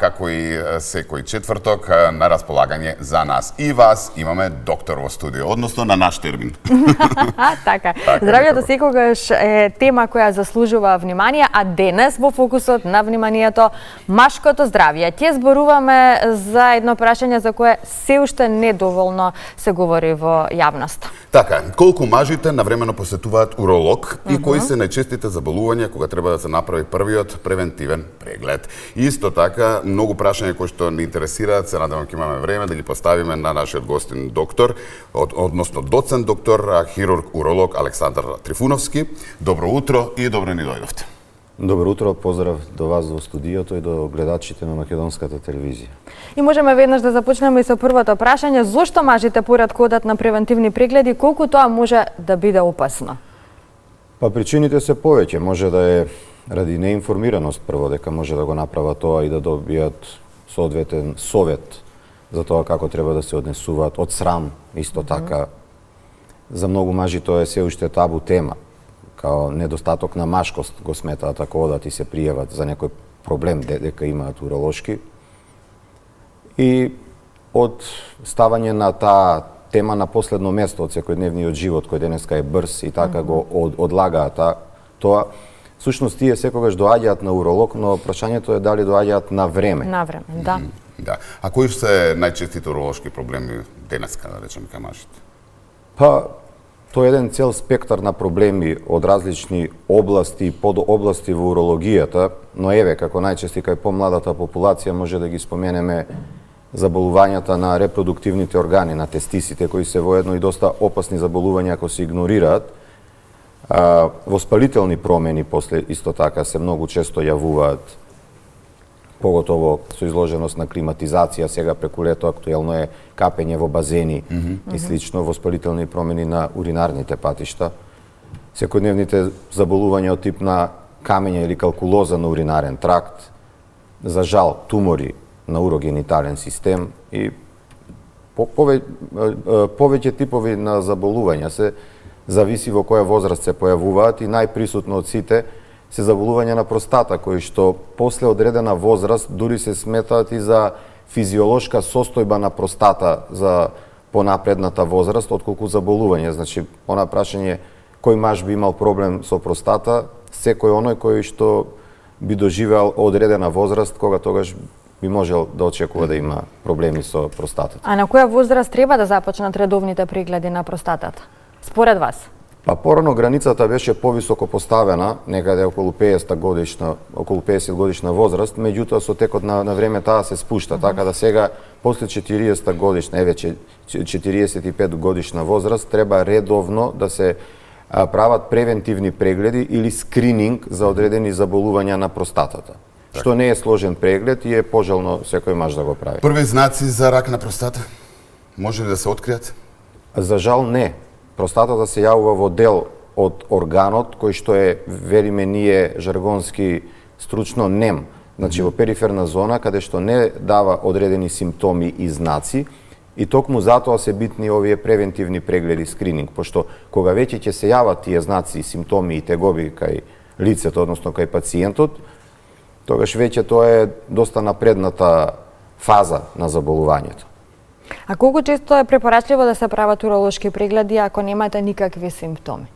како и секој четврток на располагање за нас. И вас имаме доктор во студио, односно на наш термин. Така. Здравјето секогаш е тема која заслужува внимание, а денес во фокусот на вниманието машкото здравје. Ќе зборуваме за едно прашање за кое се уште недоволно се говори во јавност. Така, колку мажите навремено посетуваат уролог и кои се најчестите заболувања кога треба да се направи првиот превентивен преглед. Исто така, многу прашања кои што ни интересираат, се надевам ќе имаме време да ги поставиме на нашиот гостин доктор, односно доцент доктор, хирург, уролог Александар Трифуновски. Добро утро и добро ни дојдовте. Добро утро, поздрав до вас во студиото и до гледачите на македонската телевизија. И можеме веднаш да започнеме и со првото прашање. Зошто мажите поретко одат на превентивни прегледи, колку тоа може да биде опасно? Па причините се повеќе. Може да е ради неинформираност прво, дека може да го направат тоа и да добијат соодветен совет за тоа како треба да се однесуваат, од срам исто така. За многу мажи тоа е се уште табу тема. Као недостаток на машкост го сметаат ако одат и се пријават за некој проблем дека имаат уролошки. И од ставање на таа тема на последно место од секојдневниот живот кој денеска е брз и така го одлагаат тоа, всушност тие секогаш доаѓаат на уролог, но прашањето е дали доаѓаат на време. На време, да. Да. А кои се најчестите уролошки проблеми денеска, да речеме, кај мажите? Па тоа е еден цел спектар на проблеми од различни области, подобласти во урологијата, но еве, како најчести кај помладата популација може да ги споменеме заболувањата на репродуктивните органи, на тестисите, кои се воедно и доста опасни заболувања ако се игнорираат. Воспалителни промени после исто така се многу често јавуваат, поготово со изложеност на климатизација, сега преку лето актуелно е капење во базени и слично, воспалителни промени на уринарните патишта, секојдневните заболувања од тип на камење или калкулоза на уринарен тракт, за жал тумори на урогенитален систем и повеќе типови на заболувања се зависи во која возраст се појавуваат и најприсутно од сите се заболувања на простата, кои што после одредена возраст дури се сметаат и за физиолошка состојба на простата за понапредната возраст, отколку заболување. Значи, она прашање кој маж би имал проблем со простата, секој оној кој што би доживеал одредена возраст, кога тогаш би можел да очекува да има проблеми со простатата. А на која возраст треба да започнат редовните прегледи на простатата? Според вас? Па порано границата беше повисоко поставена, некаде околу 50 годишна возраст, меѓутоа со текот на време таа се спушта, така да сега после 40 годишна, еве 45 годишна возраст, треба редовно да се прават превентивни прегледи или скрининг за одредени заболувања на простатата. Што не е сложен преглед и е пожелно секој маж да го прави. Први знаци за рак на простата може ли да се откријат? За жал не. Простатата се јавува во дел од органот кој што е, вериме ние жаргонски стручно, нем. Значи во периферна зона каде што не дава одредени симптоми и знаци и токму затоа се битни овие превентивни прегледи, скрининг, пошто кога веќе ќе се јават тие знаци, симптоми и тегоби кај лицето, односно кај пациентот, тогаш веќе тоа е доста напредната фаза на заболувањето. А колку често е препорачливо да се прават уролошки прегледи ако немате никакви симптоми?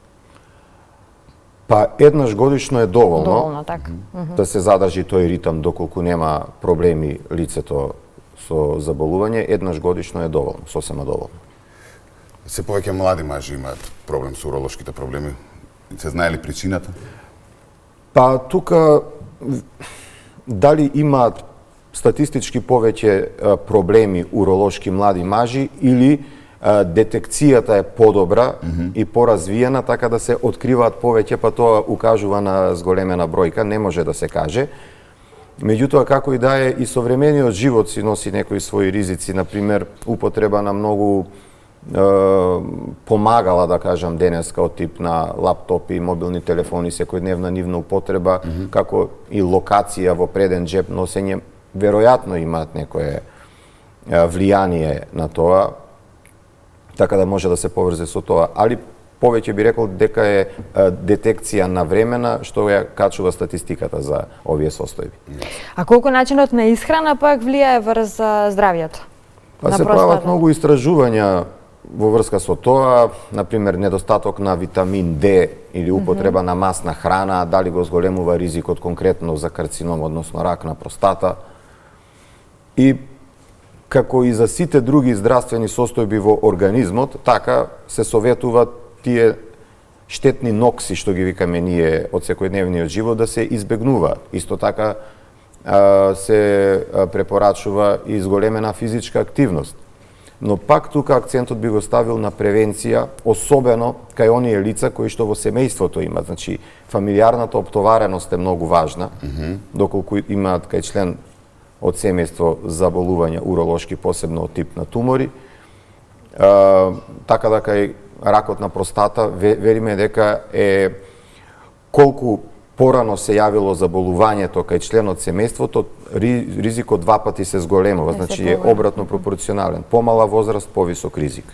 Па еднаш годишно е доволно. Доволно, така. Да се задржи тој ритам доколку нема проблеми лицето со заболување, еднаш годишно е доволно, сосема доволно. Се повеќе млади мажи имаат проблем со уролошките проблеми. Се знае ли причината? Па тука дали имаат статистички повеќе проблеми уролошки млади мажи или детекцијата е подобра и поразвиена, така да се откриваат повеќе, па тоа укажува на зголемена бројка, не може да се каже. Меѓутоа, како и да е, и современиот живот си носи некои своји ризици, например, употреба на многу помагала, да кажам, денеска од тип на лаптопи, мобилни телефони, секојдневна нивна употреба, како и локација во преден джеб носење, веројатно имаат некое влијание на тоа, така да може да се поврзе со тоа. Али повеќе би рекол дека е детекција навремена, што ја качува статистиката за овие состојби. А колку начинот на исхрана пак влијае врз здравјето? Па се прават многу истражувања во врска со тоа, например, недостаток на витамин Д или употреба на масна храна, дали го зголемува ризикот конкретно за карцином, односно рак на простата. И како и за сите други здравствени состојби во организмот, така се советуваат тие штетни нокси, што ги викаме ние од секојдневниот живот, да се избегнуваат. Исто така се препорачува и зголемена физичка активност. Но пак тука акцентот би го ставил на превенција, особено кај оние лица кои што во семејството имат. Значи, фамилиарната оптовареност е многу важна, доколку имаат кај член од семејство заболувања уролошки, посебно од тип на тумори. Така да кај ракот на простата, вериме дека е колку порано се јавило заболувањето кај член од семејството, ризикот два пати се зголемува, значи е обратно пропорционален. Помала возраст, повисок ризик.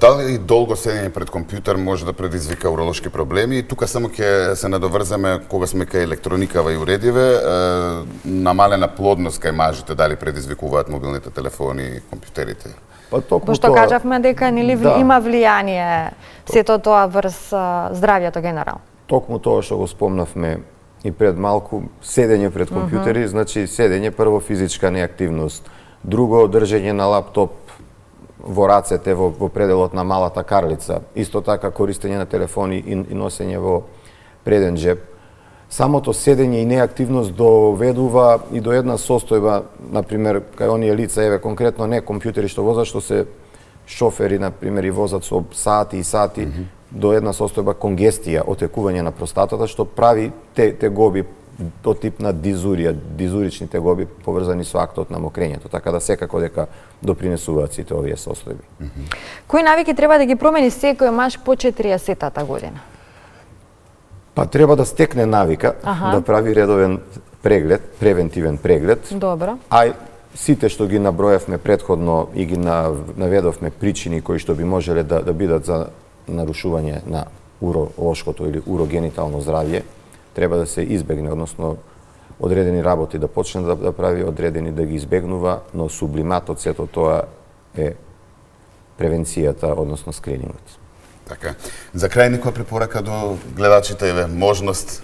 Дали долго седење пред компјутер може да предизвика уролошки проблеми? Тука само ќе се надоврзаме кога сме кај електроникава и уредиве, намалена плодност кај мажите, дали предизвикуваат мобилните телефони и компјутерите? Па токму Пошто тоа... кажавме дека има влијание сето тоа врз здравјето генерално. Токму тоа што го спомнавме и пред малку, седење пред компјутери, значи седење, прво физичка неактивност, друго држење на лаптоп во рацете, во пределот на малата карлица, исто така користење на телефони и носење во преден джеб. Самото седење и неактивност доведува и до една состојба, например, кај оние лица, еве конкретно не компјутери што возат, што се шофери, например, и возат со сати и сати, до една состојба конгестија, отекување на простатата, што прави тегоби од тип на дизурија, дизурични тегоби поврзани со актот на мокрењето, така да секако дека допринесуваат сите овие состојби. Кои навики треба да ги промени секој маж по 40-та година? Па треба да стекне навика, да прави редовен преглед, превентивен преглед. Добро. А сите што ги наброевме претходно и ги наведовме причини кои што би можеле да бидат за нарушување на уролошкото или урогенитално здравје, треба да се избегне, односно одредени работи да почне да прави, одредени да ги избегнува, но сублиматот сето тоа е превенцијата, односно скринингот. Така. За крај некоја препорака до гледачите, еве, можност?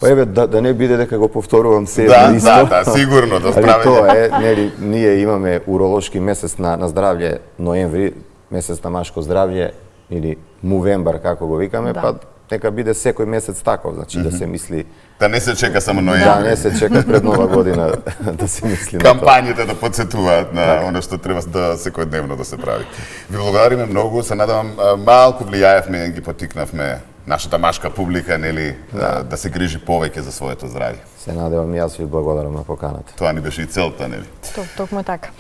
Па еве, да не биде дека го повторувам се исто. Да, сигурно, да справење. Али тоа е, нели, ние имаме уролошки месец на здравје, ноември, месец на машко здравје, или мувембар, како го викаме, па нека биде секој месец таков, значи да се мисли... Да не се чека само ноември. Да, не се чека пред нова година да се мисли на тоа. Кампањите да подсетуваат на оно што треба да секојдневно да се прави. Ви благодариме многу, се надевам малку влијаевме, ги потикнавме нашата машка публика, нели, да се грижи повеќе за своето здравје. Се надевам и јас ви благодарам на поканата. Тоа ни беше и целта, нели? Токму така.